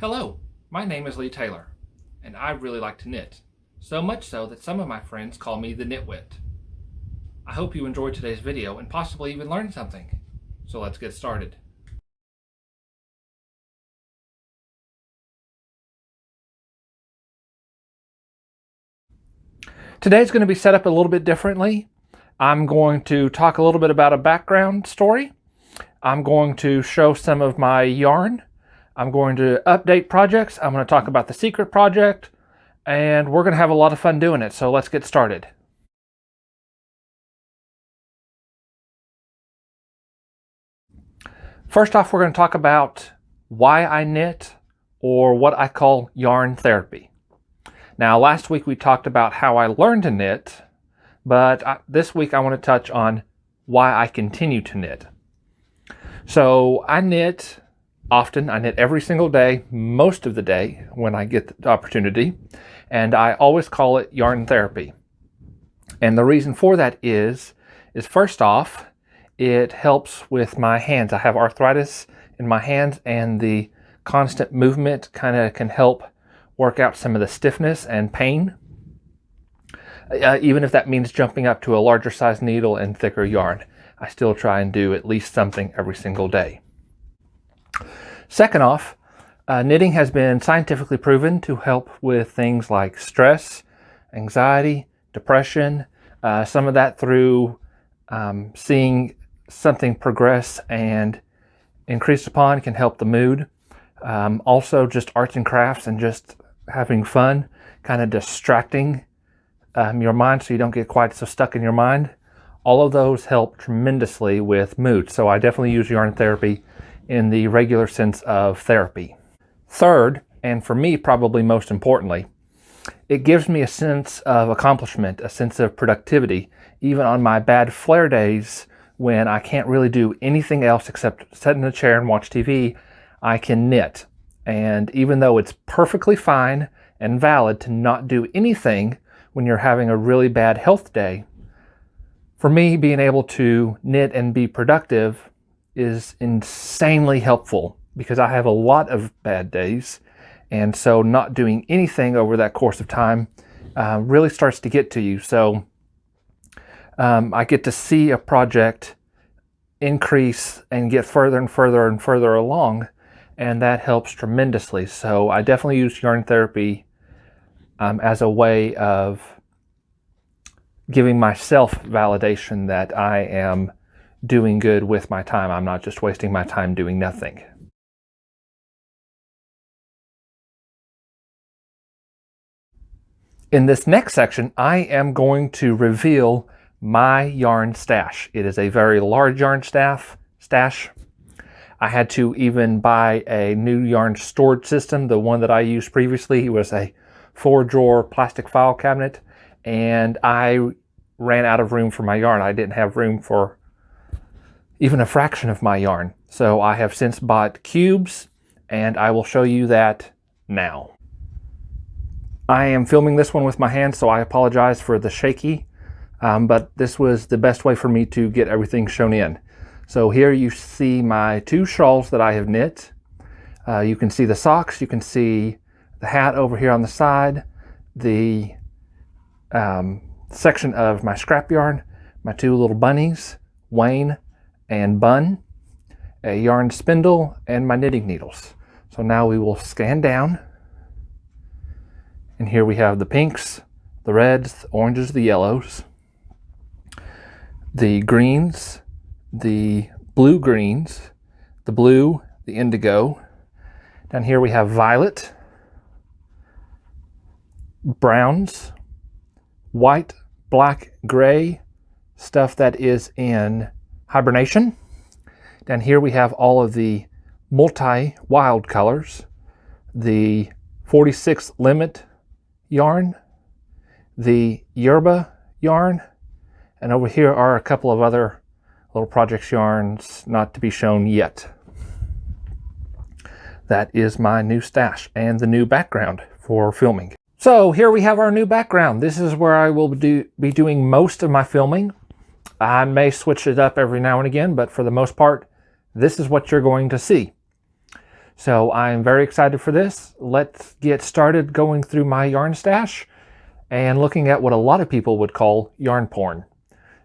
Hello, my name is Lee Taylor, and I really like to knit, so much so that some of my friends call me the Knitwit. I hope you enjoyed today's video and possibly even learned something. So let's get started. Today's going to be set up a little bit differently. I'm going to talk a little bit about a background story. I'm going to show some of my yarn. I'm going to update projects. I'm going to talk about the secret project, and we're going to have a lot of fun doing it. So let's get started. First off, we're going to talk about why I knit, or what I call yarn therapy. Now, last week we talked about how I learned to knit, but this week I want to touch on why I continue to knit. So I knit often. I knit every single day, most of the day when I get the opportunity, and I always call it yarn therapy. And the reason for that is first off, it helps with my hands. I have arthritis in my hands, and the constant movement kind of can help work out some of the stiffness and pain, even if that means jumping up to a larger size needle and thicker yarn. I still try and do at least something every single day. Second off, knitting has been scientifically proven to help with things like stress, anxiety, depression, some of that through seeing something progress and increase upon can help the mood. Also just arts and crafts and just having fun, kind of distracting your mind so you don't get quite so stuck in your mind. All of those help tremendously with mood. So I definitely use yarn therapy in the regular sense of therapy. Third, and for me probably most importantly, it gives me a sense of accomplishment, a sense of productivity, even on my bad flare days when I can't really do anything else except sit in a chair and watch TV. I can knit. And even though it's perfectly fine and valid to not do anything when you're having a really bad health day, for me, being able to knit and be productive is insanely helpful because I have a lot of bad days. And so not doing anything over that course of time really starts to get to you. So I get to see a project increase and get further and further and further along, and that helps tremendously. So I definitely use yarn therapy as a way of giving myself validation that I am doing good with my time. I'm not just wasting my time doing nothing. In this next section, I am going to reveal my yarn stash. It is a very large yarn stash. I had to even buy a new yarn storage system. The one that I used previously was a 4-drawer plastic file cabinet, and I ran out of room for my yarn. I didn't have room for even a fraction of my yarn. So I have since bought cubes, and I will show you that now. I am filming this one with my hands, so I apologize for the shaky, but this was the best way for me to get everything shown in. So here you see my 2 shawls that I have knit. You can see the socks, you can see the hat over here on the side, the section of my scrap yarn, my 2 little bunnies, Wayne and Bun, a yarn spindle, and my knitting needles. So now we will scan down, and here we have the pinks, the reds, the oranges, the yellows, the greens, the blue greens, the blue, the indigo. Down here we have violet, browns, white, black, gray, stuff that is in hibernation. Down here we have all of the multi-wild colors, the 46 limit yarn, the yerba yarn, and over here are a couple of other little projects yarns not to be shown yet. That is my new stash and the new background for filming. So here we have our new background. This is where I will be doing most of my filming. I may switch it up every now and again, but for the most part, this is what you're going to see. So I'm very excited for this. Let's get started going through my yarn stash and looking at what a lot of people would call yarn porn.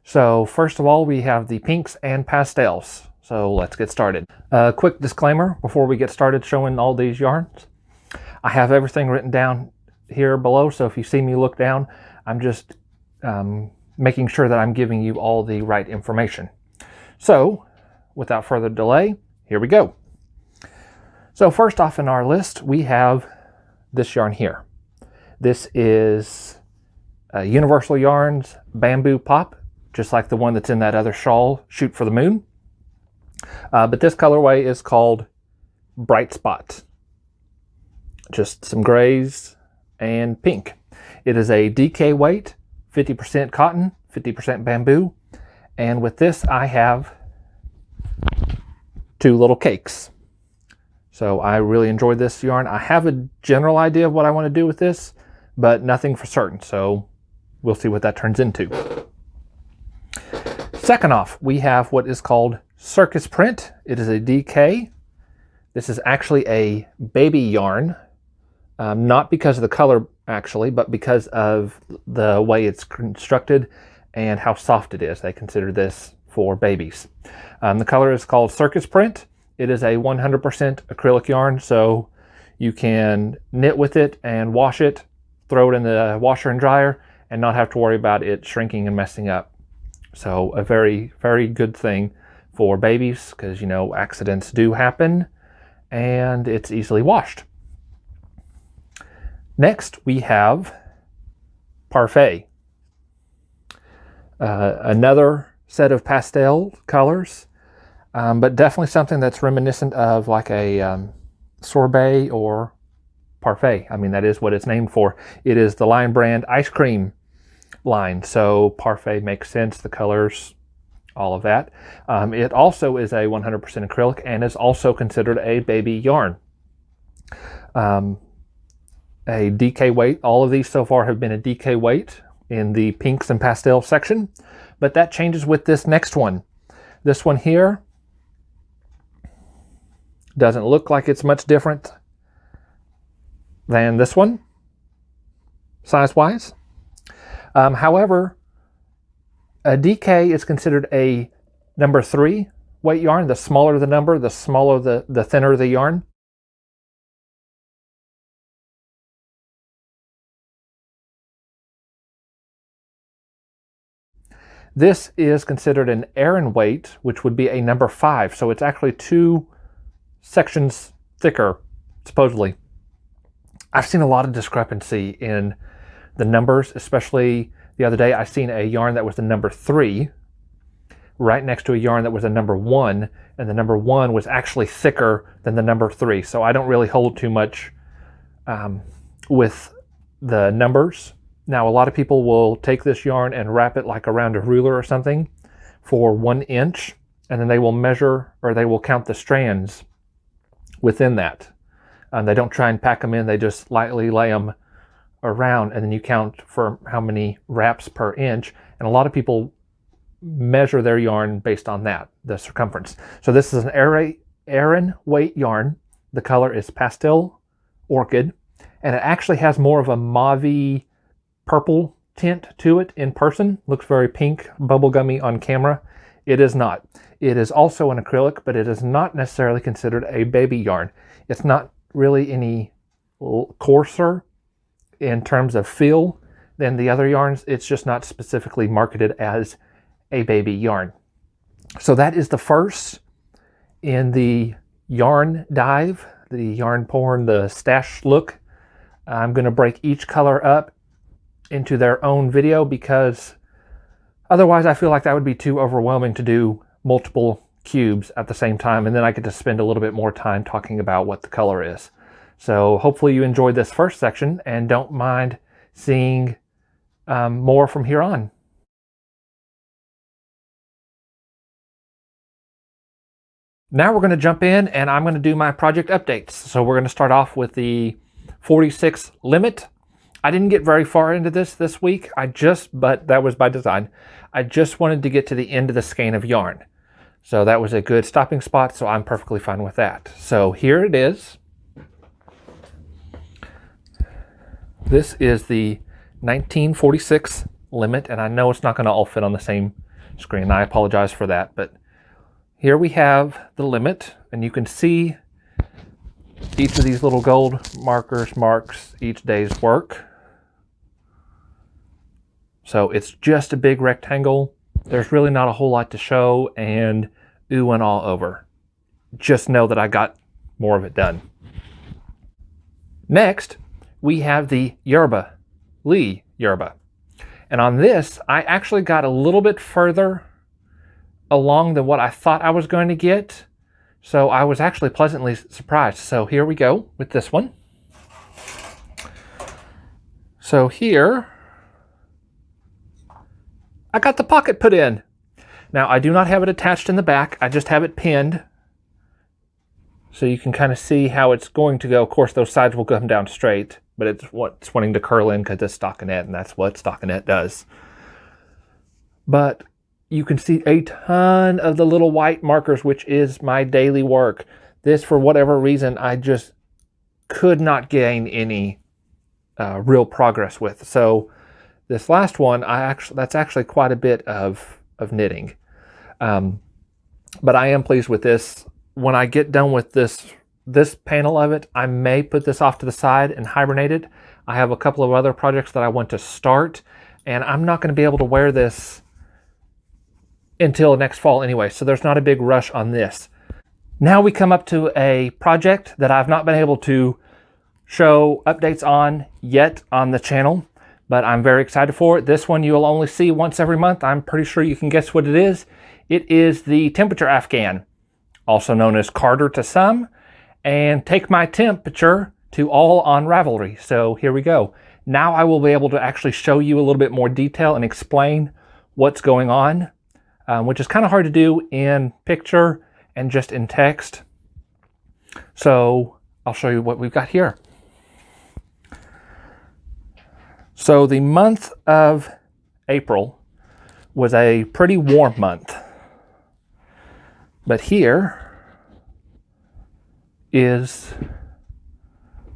So first of all, we have the pinks and pastels. So let's get started. A quick disclaimer before we get started showing all these yarns. I have everything written down here below, so if you see me look down, I'm just making sure that I'm giving you all the right information. So without further delay, here we go. So first off in our list, we have this yarn here. This is Universal Yarns Bamboo Pop, just like the one that's in that other shawl, Shoot for the Moon. But this colorway is called Bright Spot. Just some grays and pink. It is a DK weight, 50% cotton, 50% bamboo. And with this, I have 2 little cakes. So I really enjoyed this yarn. I have a general idea of what I want to do with this, but nothing for certain. So we'll see what that turns into. Second off, we have what is called Circus Print. It is a DK. This is actually a baby yarn, not because of the color actually, but because of the way it's constructed and how soft it is. They consider this for babies. The color is called Circus Print. It is a 100% acrylic yarn, so you can knit with it and wash it, throw it in the washer and dryer, and not have to worry about it shrinking and messing up. So a very, very good thing for babies because, you know, accidents do happen and it's easily washed. Next, we have Parfait. Another set of pastel colors, but definitely something that's reminiscent of like a sorbet or parfait. I mean, that is what it's named for. It is the Lion Brand ice cream line, so parfait makes sense, the colors, all of that. It also is a 100% acrylic and is also considered a baby yarn. A DK weight. All of these so far have been a DK weight in the pinks and pastel section, but that changes with this next one. This one here doesn't look like it's much different than this one, size-wise. However, a DK is considered a number 3 weight yarn. The smaller the number, the smaller the thinner the yarn. This is considered an Aran weight, which would be a number 5. So it's actually 2 sections thicker, supposedly. I've seen a lot of discrepancy in the numbers, especially the other day I seen a yarn that was the number 3 right next to a yarn that was a number 1, and the number 1 was actually thicker than the number 3. So I don't really hold too much with the numbers. Now, a lot of people will take this yarn and wrap it like around a ruler or something for 1 inch, and then they will measure, or they will count the strands within that. They don't try and pack them in, they just lightly lay them around, and then you count for how many wraps per inch. And a lot of people measure their yarn based on that, the circumference. So this is an Aran weight yarn. The color is Pastel Orchid, and it actually has more of a mauve purple tint to it in person. Looks very pink, bubblegummy on camera. It is not. It is also an acrylic, but it is not necessarily considered a baby yarn. It's not really any coarser in terms of feel than the other yarns. It's just not specifically marketed as a baby yarn. So that is the first in the yarn dive, the yarn porn, the stash look. I'm going to break each color up into their own video because otherwise I feel like that would be too overwhelming to do multiple cubes at the same time, and then I get to spend a little bit more time talking about what the color is. So hopefully you enjoyed this first section and don't mind seeing more from here on. Now we're going to jump in and I'm going to do my project updates. So we're going to start off with the 46 limit. I didn't get very far into this week. But that was by design. I just wanted to get to the end of the skein of yarn. So that was a good stopping spot, so I'm perfectly fine with that. So here it is. This is the 1946 limit, and I know it's not going to all fit on the same screen. I apologize for that, but here we have the limit, and you can see each of these little gold markers marks each day's work. So it's just a big rectangle. There's really not a whole lot to show and ooh and all over. Just know that I got more of it done. Next, we have the yerba, Lee yerba. And on this, I actually got a little bit further along than what I thought I was going to get. So I was actually pleasantly surprised. So here we go with this one. So here, I got the pocket put in. Now I do not have it attached in the back. I just have it pinned. So you can kind of see how it's going to go. Of course, those sides will come down straight, but it's wanting to curl in because it's stockinette, and that's what stockinette does. But you can see a ton of the little white markers, which is my daily work. This, for whatever reason, I just could not gain any real progress with. So this last one, that's actually quite a bit of knitting. But I am pleased with this. When I get done with this panel of it, I may put this off to the side and hibernate it. I have a couple of other projects that I want to start, and I'm not going to be able to wear this until next fall anyway, so there's not a big rush on this. Now we come up to a project that I've not been able to show updates on yet on the channel, but I'm very excited for it. This one you'll only see once every month. I'm pretty sure you can guess what it is. It is the temperature Afghan, also known as Carter to some, and Take My Temperature to all on Ravelry. So here we go. Now I will be able to actually show you a little bit more detail and explain what's going on, which is kind of hard to do in picture and just in text. So I'll show you what we've got here. So the month of April was a pretty warm month. But here is,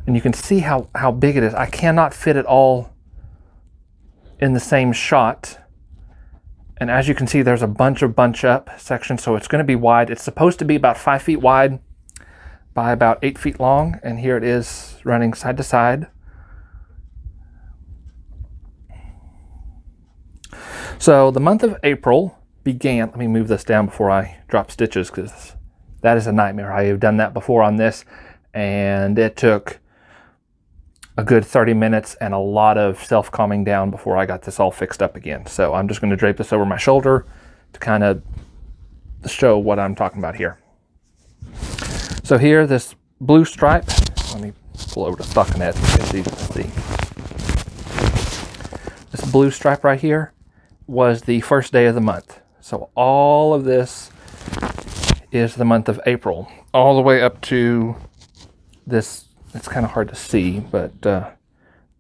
and you can see how big it is. I cannot fit it all in the same shot. And as you can see, there's a bunch up sections, so it's going to be wide. It's supposed to be about 5 feet wide by about 8 feet long, and here it is running side to side. So the month of April began, let me move this down before I drop stitches because that is a nightmare. I have done that before on this, and it took a good 30 minutes and a lot of self-calming down before I got this all fixed up again. So I'm just going to drape this over my shoulder to kind of show what I'm talking about here. So here, this blue stripe, let me pull over to stockinette so it's easy to see. This blue stripe right here was the first day of the month. So all of this is the month of April, all the way up to this. It's kind of hard to see, but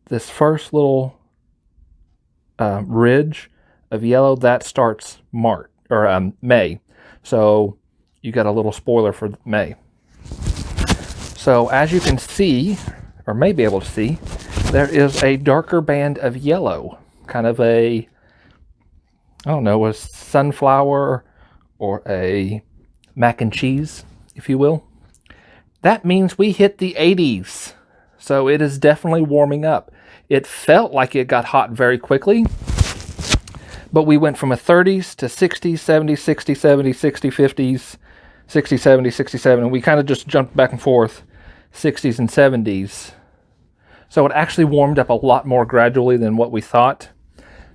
this first little ridge of yellow, that starts May. So you got a little spoiler for May. So as you can see, or may be able to see, there is a darker band of yellow, kind of a, I don't know, a sunflower or a mac and cheese, if you will. That means we hit the 80s. So it is definitely warming up. It felt like it got hot very quickly, but we went from a 30s to 60s, 70s, 60, 70, 60, 50s, 60, 70, 67, and we kind of just jumped back and forth, 60s and 70s. So it actually warmed up a lot more gradually than what we thought,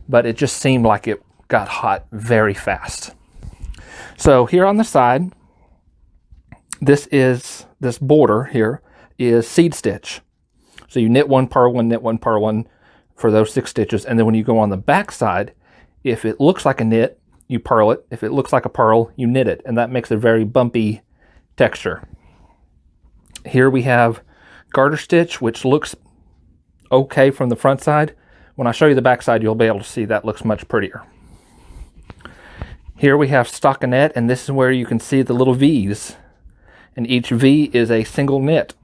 but it just seemed like it got hot very fast. So here on the side, this border here is seed stitch. So you knit one, purl one, knit one, purl one for those 6 stitches. And then when you go on the back side, if it looks like a knit, you purl it. If it looks like a purl, you knit it. And that makes a very bumpy texture. Here we have garter stitch, which looks okay from the front side. When I show you the back side, you'll be able to see that looks much prettier. Here we have stockinette, and this is where you can see the little V's. And each V is a single knit.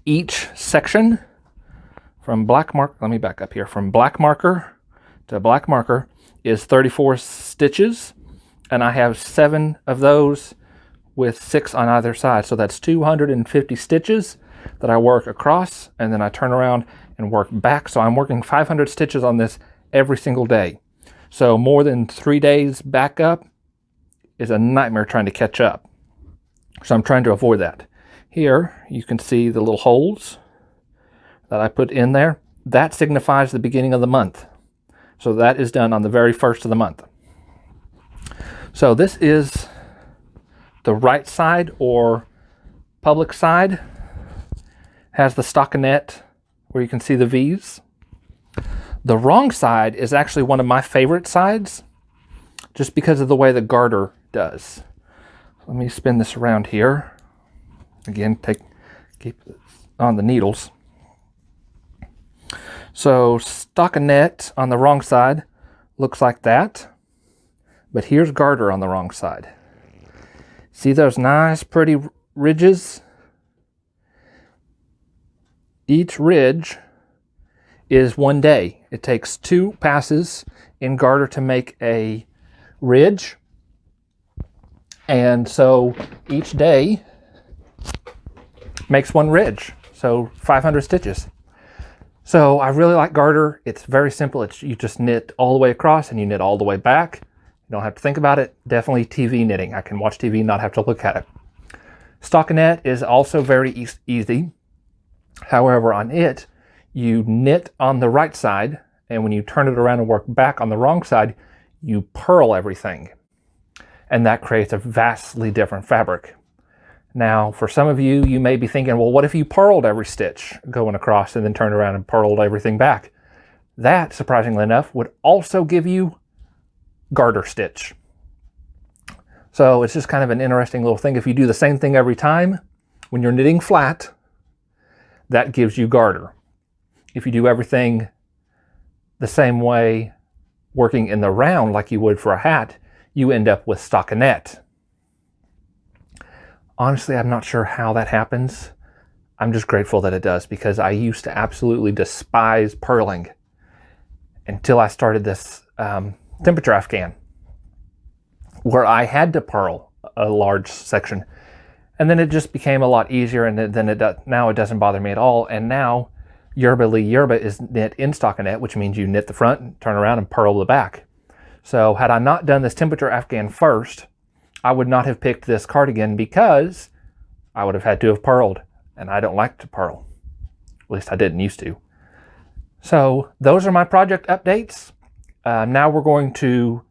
Each section from black marker, let me back up here, from black marker to black marker is 34 stitches, and I have 7 of those with 6 on either side. So that's 250 stitches that I work across, and then I turn around and work back. So I'm working 500 stitches on this every single day. So more than 3 days back up is a nightmare trying to catch up. So I'm trying to avoid that. Here you can see the little holes that I put in there. That signifies the beginning of the month. So that is done on the very first of the month. So this is the right side, or public side. Has the stockinette where you can see the V's. The wrong side is actually one of my favorite sides, just because of the way the garter does. Let me spin this around here. Again, keep it on the needles. So stockinette on the wrong side looks like that, but here's garter on the wrong side. See those nice pretty ridges? Each ridge is 1 day. It takes 2 passes in garter to make a ridge. And so each day makes 1 ridge. So 500 stitches. So I really like garter. It's very simple. You just knit all the way across and you knit all the way back. You don't have to think about it. Definitely TV knitting. I can watch TV and not have to look at it. Stockinette is also very easy. However, on it, you knit on the right side, and when you turn it around and work back on the wrong side, you purl everything. And that creates a vastly different fabric. Now, for some of you, you may be thinking, well, what if you purled every stitch going across and then turned around and purled everything back? That, surprisingly enough, would also give you garter stitch. So it's just kind of an interesting little thing. If you do the same thing every time, when you're knitting flat, that gives you garter. If you do everything the same way, working in the round like you would for a hat, you end up with stockinette. Honestly, I'm not sure how that happens. I'm just grateful that it does, because I used to absolutely despise purling until I started this temperature afghan, where I had to purl a large section. And then it just became a lot easier, and then now it doesn't bother me at all. And now Yerba Lee Yerba is knit in stockinette, which means you knit the front, turn around, and purl the back. So had I not done this temperature afghan first, I would not have picked this cardigan, because I would have had to have purled, and I don't like to purl. At least I didn't used to. So those are my project updates. Now we're going to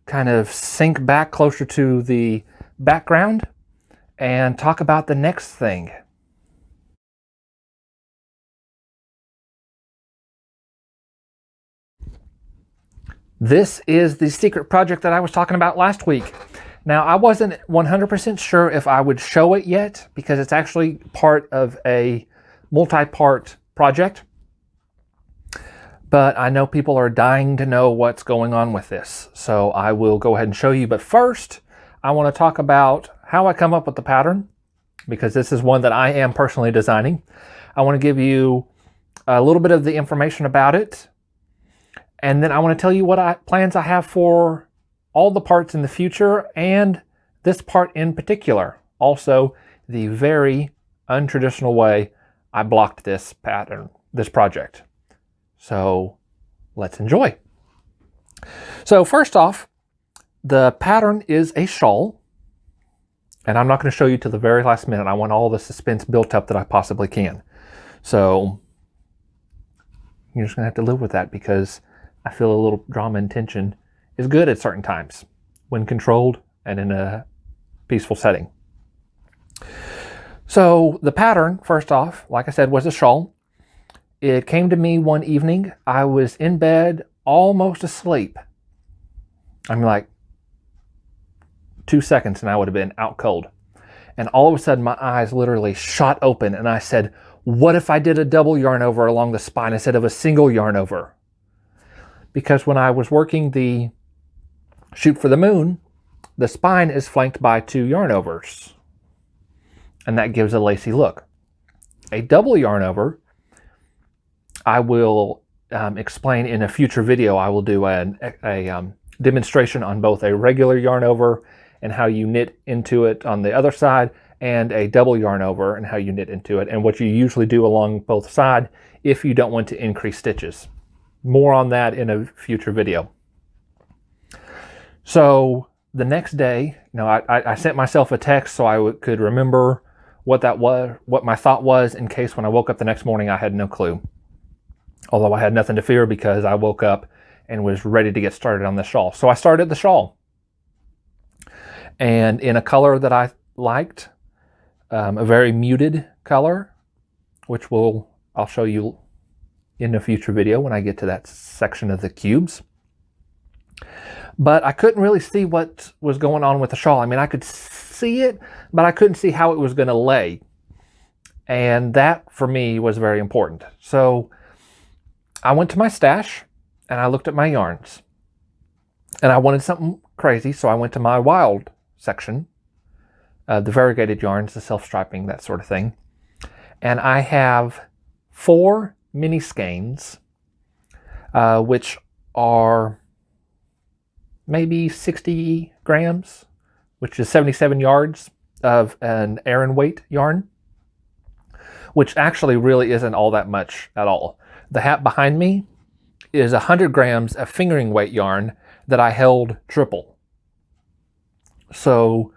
kind of sink back closer to the background and talk about the next thing. This is the secret project that I was talking about last week. Now, I wasn't 100% sure if I would show it yet, because it's actually part of a multi-part project. But I know people are dying to know what's going on with this, so I will go ahead and show you. But first, I want to talk about how I come up with the pattern, because this is one that I am personally designing. I want to give you a little bit of the information about it, and then I want to tell you what plans I have for all the parts in the future, and this part in particular. Also, the very untraditional way I blocked this pattern, this project. So let's enjoy. So first off, the pattern is a shawl, and I'm not going to show you to the very last minute. I want all the suspense built up that I possibly can. So you're just going to have to live with that, because I feel a little drama and tension is good at certain times when controlled and in a peaceful setting. So the pattern, first off, like I said, was a shawl. It came to me one evening. I was in bed, almost asleep. I'm like 2 seconds and I would have been out cold. And all of a sudden my eyes literally shot open, and I said, what if I did a double yarn over along the spine instead of a single yarn over? Because when I was working the Shoot for the moon, the spine is flanked by 2 yarn overs, and that gives a lacy look. A double yarn over, I will explain in a future video. I will do a demonstration on both a regular yarn over and how you knit into it on the other side, and a double yarn over and how you knit into it, and what you usually do along both sides if you don't want to increase stitches. More on that in a future video. So the next day, I sent myself a text so I could remember what that was, what my thought was, in case when I woke up the next morning I had no clue. Although I had nothing to fear because I woke up and was ready to get started on the shawl. So I started the shawl. And in a color that I liked, a very muted color, which I'll show you in a future video when I get to that section of the cubes. But I couldn't really see what was going on with the shawl. I mean, I could see it, but I couldn't see how it was going to lay. And that, for me, was very important. So I went to my stash, and I looked at my yarns. And I wanted something crazy, so I went to my wild section, the variegated yarns, the self-striping, that sort of thing. And I have 4 mini skeins, which are maybe 60 grams, which is 77 yards of an Aran weight yarn, which actually really isn't all that much at all. The hat behind me is 100 grams of fingering weight yarn that I held triple. So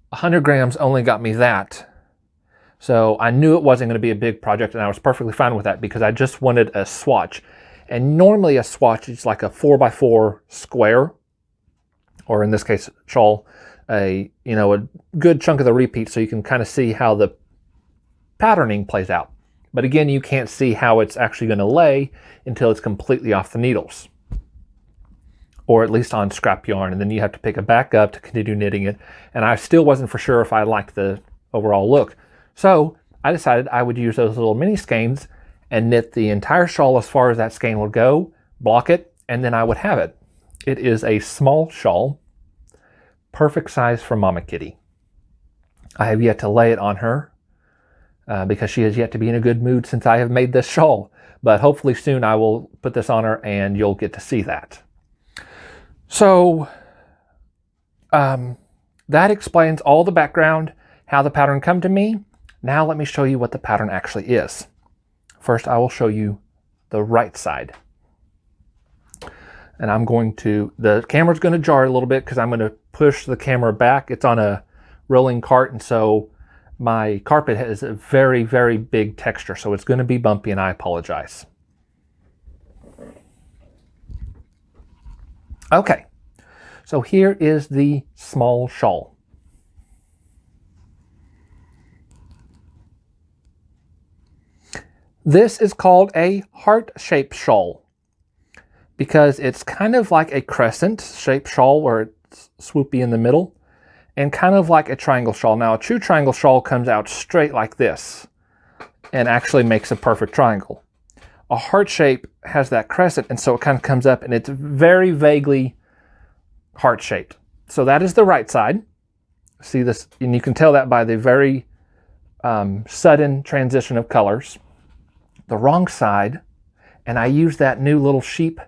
100 grams only got me that. So I knew it wasn't going to be a big project, and I was perfectly fine with that because I just wanted a swatch. And normally a swatch is like a 4x4 square, or in this case, shawl, a good chunk of the repeat, so you can kind of see how the patterning plays out. But again, you can't see how it's actually going to lay until it's completely off the needles, or at least on scrap yarn, and then you have to pick it back up to continue knitting it. And I still wasn't for sure if I liked the overall look. So I decided I would use those little mini skeins and knit the entire shawl as far as that skein would go, block it, and then I would have it. It is a small shawl, perfect size for Mama Kitty. I have yet to lay it on her because she has yet to be in a good mood since I have made this shawl. But hopefully soon I will put this on her and you'll get to see that. So that explains all the background, how the pattern come to me. Now let me show you what the pattern actually is. First, I will show you the right side. And the camera's going to jar a little bit because I'm going to push the camera back. It's on a rolling cart, and so my carpet has a very, very big texture, so it's going to be bumpy, and I apologize. Okay, so here is the small shawl. This is called a heart-shaped shawl because it's kind of like a crescent-shaped shawl where it's swoopy in the middle, and kind of like a triangle shawl. Now, a true triangle shawl comes out straight like this and actually makes a perfect triangle. A heart shape has that crescent, and so it kind of comes up, and it's very vaguely heart-shaped. So that is the right side. See this, and you can tell that by the very sudden transition of colors. The wrong side, and I use that new little sheep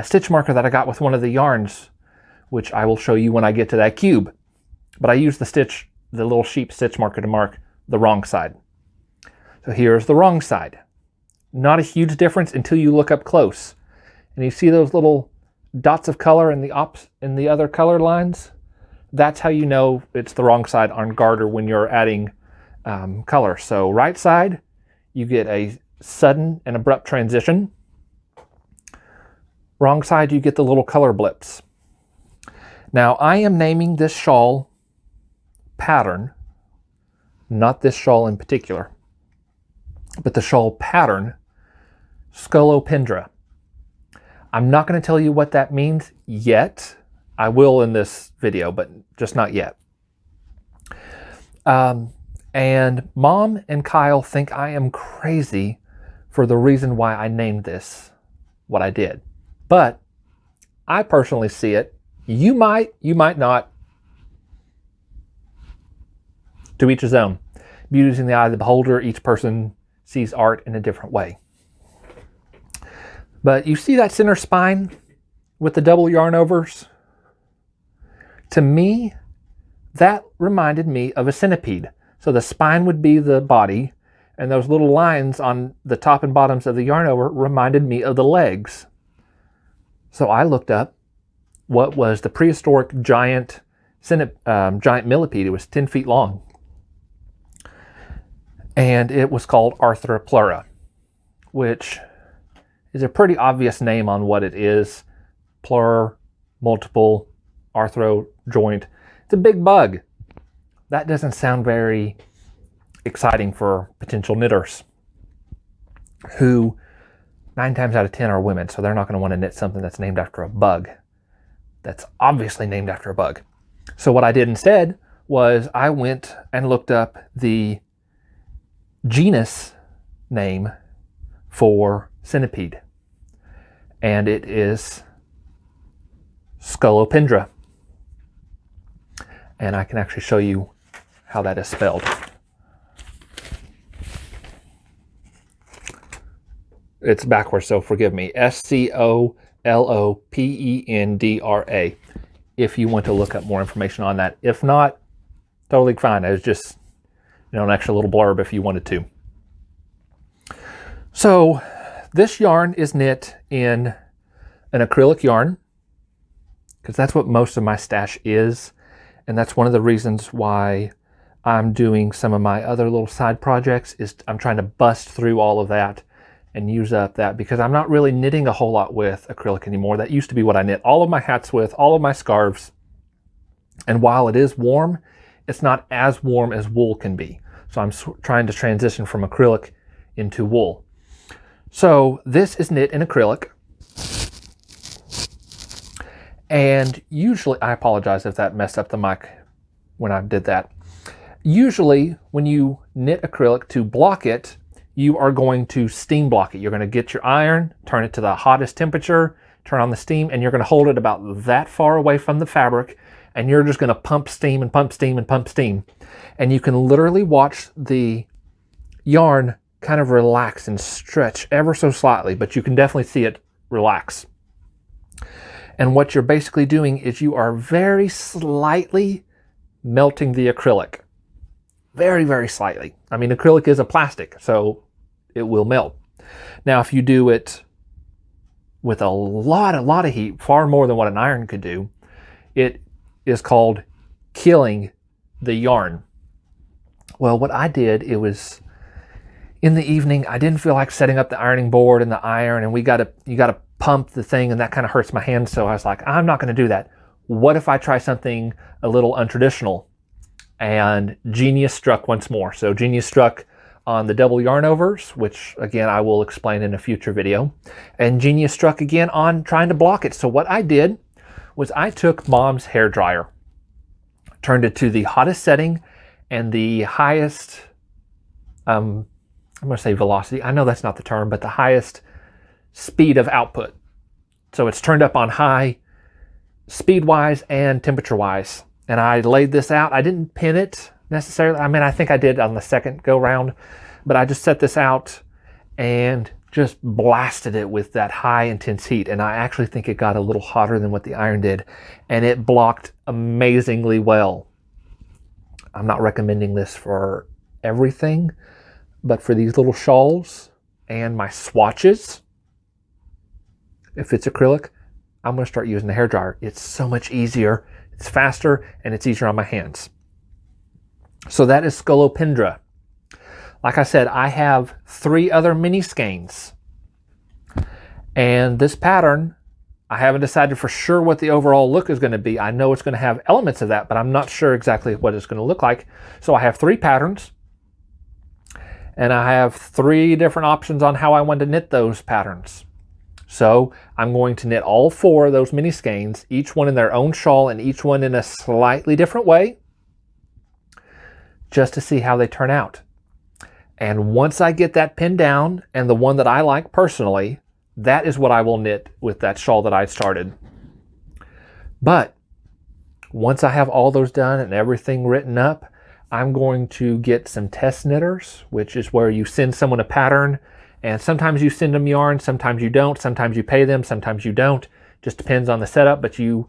stitch marker that I got with one of the yarns, which I will show you when I get to that cube. But I use the little sheep stitch marker to mark the wrong side. So here's the wrong side. Not a huge difference until you look up close. And you see those little dots of color in the other color lines? That's how you know it's the wrong side on garter when you're adding color. So right side, you get a sudden and abrupt transition. Wrong side, you get the little color blips. Now, I am naming this shawl pattern, not this shawl in particular, but the shawl pattern, Scolopendra. I'm not going to tell you what that means yet. I will in this video, but just not yet. And Mom and Kyle think I am crazy for the reason why I named this what I did. But I personally see it You might not. To each his own. Beauty is in the eye of the beholder. Each person sees art in a different way. But you see that center spine with the double yarn overs? To me, that reminded me of a centipede. So the spine would be the body, and those little lines on the top and bottoms of the yarn over reminded me of the legs. So I looked up what was the prehistoric giant millipede. It was 10 feet long. And it was called Arthroplura, which is a pretty obvious name on what it is. Plur, multiple, arthro, joint. It's a big bug. That doesn't sound very exciting for potential knitters, who 9 times out of 10 are women, so they're not going to want to knit something that's named after a bug. That's obviously named after a bug. So what I did instead was I went and looked up the genus name for centipede, and it is Scolopendra. And I can actually show you how that is spelled. It's backwards, so forgive me. Scolopendra, if you want to look up more information on that. If not, totally fine. It was just, an extra little blurb if you wanted to. So this yarn is knit in an acrylic yarn, because that's what most of my stash is. And that's one of the reasons why I'm doing some of my other little side projects, is I'm trying to bust through all of that and use up that, because I'm not really knitting a whole lot with acrylic anymore. That used to be what I knit all of my hats with, all of my scarves. And while it is warm, it's not as warm as wool can be. So I'm trying to transition from acrylic into wool. So this is knit in acrylic. And usually, I apologize if that messed up the mic when I did that. Usually, when you knit acrylic, to block it, you are going to steam block it. You're going to get your iron, turn it to the hottest temperature, turn on the steam, and you're going to hold it about that far away from the fabric, and you're just going to pump steam and pump steam and pump steam. And you can literally watch the yarn kind of relax and stretch ever so slightly, but you can definitely see it relax. And what you're basically doing is you are very slightly melting the acrylic. Very, very slightly. I mean, acrylic is a plastic, so it will melt. Now, if you do it with a lot of heat, far more than what an iron could do, it is called killing the yarn. Well, what I did, it was in the evening. I didn't feel like setting up the ironing board and the iron, and you got to pump the thing, and that kind of hurts my hands. So I was like, I'm not going to do that. What if I try something a little untraditional? And genius struck once more. So genius struck on the double yarn overs, which again I will explain in a future video. And genius struck again on trying to block it. So what I did was I took Mom's hair dryer, turned it to the hottest setting and the highest, I'm going to say velocity. I know that's not the term, but the highest speed of output. So it's turned up on high speed-wise and temperature-wise. And I laid this out. I didn't pin it necessarily. I mean, I think I did on the second go round, but I just set this out and just blasted it with that high intense heat. And I actually think it got a little hotter than what the iron did, and it blocked amazingly well. I'm not recommending this for everything, but for these little shawls and my swatches, if it's acrylic, I'm going to start using the hairdryer. It's so much easier. It's faster, and it's easier on my hands. So that is Scolopendra. Like I said, I have 3 other mini skeins. And this pattern, I haven't decided for sure what the overall look is going to be. I know it's going to have elements of that, but I'm not sure exactly what it's going to look like. So I have 3 patterns. And I have 3 different options on how I want to knit those patterns. So I'm going to knit all 4 of those mini skeins, each one in their own shawl and each one in a slightly different way, just to see how they turn out. And once I get that pinned down, and the one that I like personally, that is what I will knit with that shawl that I started. But Once I have all those done and everything written up, I'm going to get some test knitters, which is where you send someone a pattern, and sometimes you send them yarn, sometimes you don't, sometimes you pay them, sometimes you don't. Just depends on the setup, but you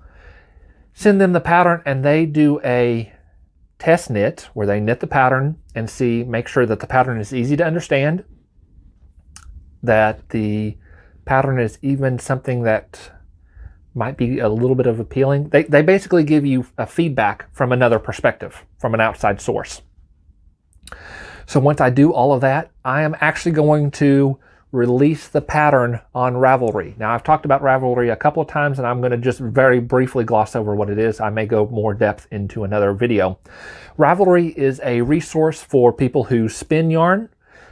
send them the pattern and they do a test knit where they knit the pattern and make sure that the pattern is easy to understand, that the pattern is even something that might be a little bit of appealing. They basically give you a feedback from another perspective, from an outside source. So once I do all of that, I am actually going to release the pattern on Ravelry. Now, I've talked about Ravelry a couple of times, and I'm going to just very briefly gloss over what it is. I may go more depth into another video. Ravelry is a resource for people who spin yarn,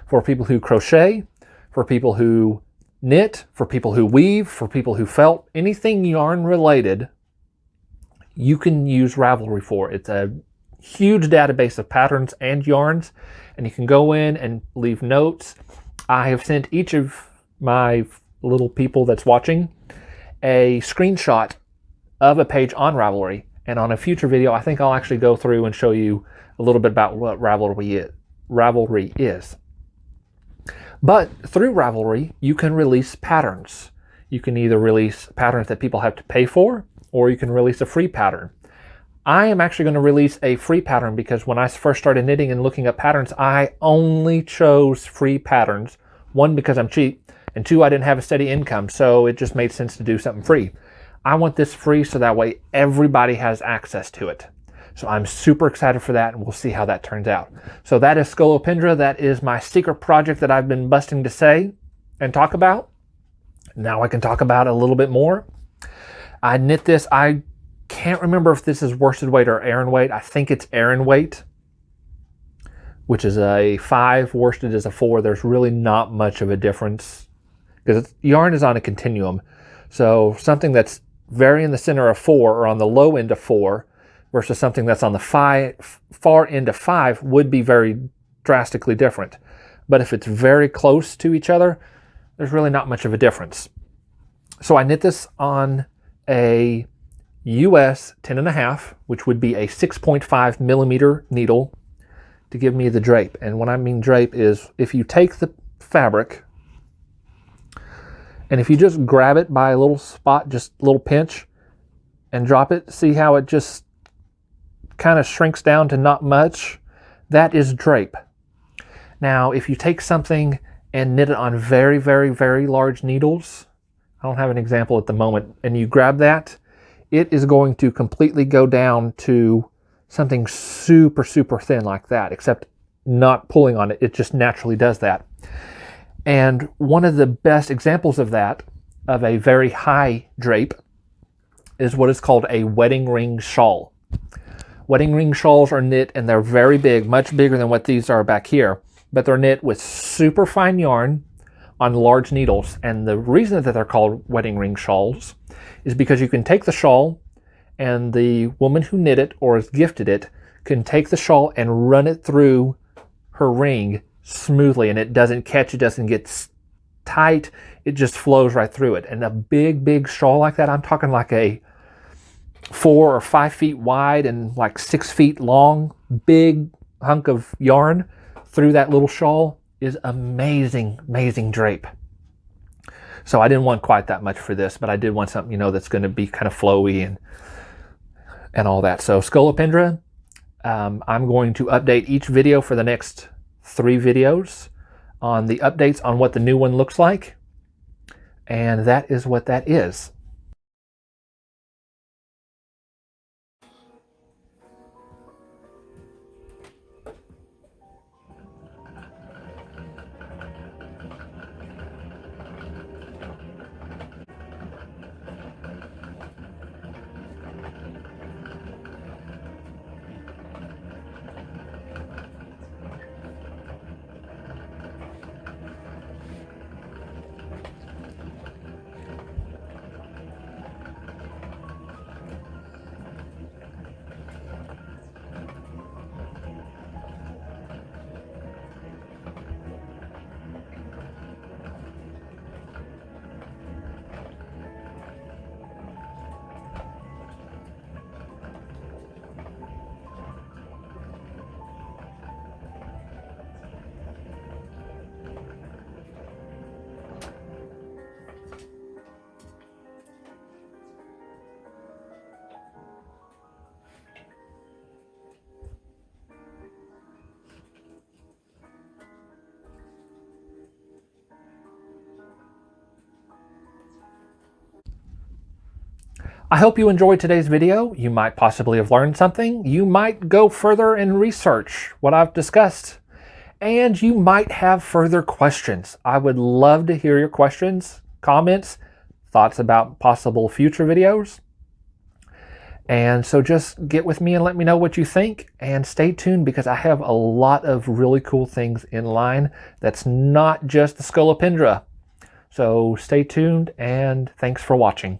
for people who crochet, for people who knit, for people who weave, for people who felt. Anything yarn related, you can use Ravelry for. It's a huge database of patterns and yarns, and you can go in and leave notes. I have sent each of my little people that's watching a screenshot of a page on Ravelry, and on a future video I think I'll actually go through and show you a little bit about what Ravelry is. But through Ravelry you can release patterns. You can either release patterns that people have to pay for, or you can release a free pattern. I am actually going to release a free pattern because when I first started knitting and looking at patterns, I only chose free patterns. One, because I'm cheap, and two, I didn't have a steady income, so it just made sense to do something free. I want this free so that way everybody has access to it. So I'm super excited for that, and we'll see how that turns out. So that is Scolopendra. That is my secret project that I've been busting to say and talk about. Now I can talk about it a little bit more. I knit this. I can't remember if this is worsted weight or Aran weight. I think it's Aran weight, which is a 5, worsted is a 4. There's really not much of a difference because yarn is on a continuum. So something that's very in the center of 4 or on the low end of 4 versus something that's on the far end of 5 would be very drastically different. But if it's very close to each other, there's really not much of a difference. So I knit this on a US 10.5, which would be a 6.5 millimeter needle to give me the drape. And when I mean drape is if you take the fabric and if you just grab it by a little spot, just a little pinch and drop it, see how it just kind of shrinks down to not much? That is drape. Now, if you take something and knit it on very, very, very large needles, I don't have an example at the moment, and you grab that, it is going to completely go down to something super, super thin like that, except not pulling on it. It just naturally does that. And one of the best examples of that, of a very high drape, is what is called a wedding ring shawl. Wedding ring shawls are knit, and they're very big, much bigger than what these are back here, but they're knit with super fine yarn on large needles. And the reason that they're called wedding ring shawls is because you can take the shawl and the woman who knit it or has gifted it can take the shawl and run it through her ring smoothly, and it doesn't catch, it doesn't get tight, it just flows right through it. And a big, big shawl like that, I'm talking like a 4 or 5 feet wide and like 6 feet long, big hunk of yarn through that little shawl is amazing, amazing drape. So I didn't want quite that much for this, but I did want something, that's going to be kind of flowy and all that. So Scolopendra, I'm going to update each video for the next 3 videos on the updates on what the new one looks like. And that is what that is. I hope you enjoyed today's video. You might possibly have learned something. You might go further and research what I've discussed. And you might have further questions. I would love to hear your questions, comments, thoughts about possible future videos. And so just get with me and let me know what you think, and stay tuned because I have a lot of really cool things in line that's not just the Scolopendra. So stay tuned and thanks for watching.